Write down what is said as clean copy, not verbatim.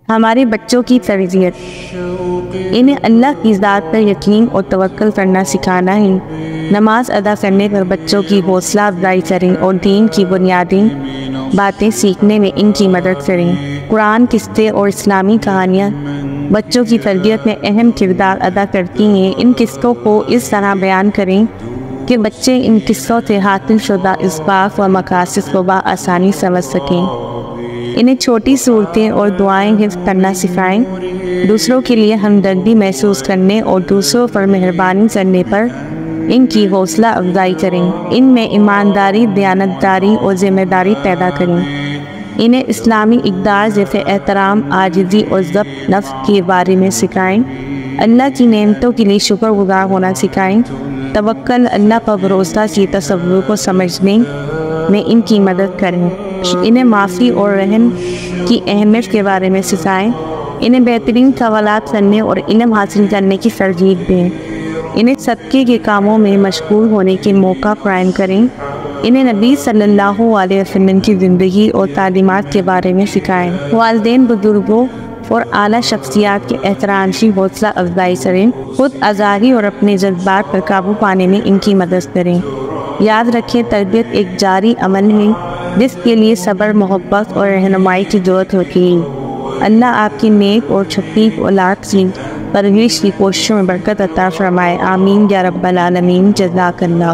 ہمارے بچوں کی تربیت، انہیں اللہ کی ذات پر یقین اور توکل کرنا سکھانا ہے۔ نماز ادا کرنے پر بچوں کی حوصلہ افزائی کریں اور دین کی بنیادی باتیں سیکھنے میں ان کی مدد کریں۔ قرآن، قصے اور اسلامی کہانیاں بچوں کی تربیت میں اہم کردار ادا کرتی ہیں۔ ان قصوں کو اس طرح بیان کریں کہ بچے ان قصوں سے حاصل شدہ اسباق و مقاصد کو بآسانی سمجھ سکیں۔ انہیں چھوٹی صورتیں اور دعائیں حفظ کرنا سکھائیں۔ دوسروں کے لیے ہمدردی محسوس کرنے اور دوسروں پر مہربانی کرنے پر ان کی حوصلہ افزائی کریں۔ ان میں ایمانداری، دیانتداری اور ذمہ داری پیدا کریں۔ انہیں اسلامی اقدار جیسے احترام، عاجزی اور ضبط نفس کے بارے میں سکھائیں۔ اللہ کی نعمتوں کے لیے شکر گزار ہونا سکھائیں۔ توکل، اللہ پر بھروسہ کے تصور کو سمجھنے میں ان کی مدد کریں۔ انہیں معافی اور رحم کی اہمیت کے بارے میں سکھائیں۔ انہیں بہترین سوالات کرنے اور علم حاصل کرنے کی ترغیب دیں۔ انہیں صدقے کے کاموں میں مشغول ہونے کے موقع فراہم کریں۔ انہیں نبی صلی اللہ علیہ وسلم کی زندگی اور تعلیمات کے بارے میں سکھائیں۔ والدین بزرگوں اور اعلیٰ شخصیات کے احترام کی حوصلہ افزائی کریں۔ خود ازاری اور اپنے جذبات پر قابو پانے میں ان کی مدد کریں۔ یاد رکھیں، تربیت ایک جاری عمل ہے جس کے لیے صبر، محبت اور رہنمائی کی ضرورت ہوتی ہے۔ اللہ آپ کی نیک اور شفیق اولاد کی پرورش کی کوششوں میں برکت عطا فرمائے۔ آمین یا رب العالمین۔ جزاک اللہ۔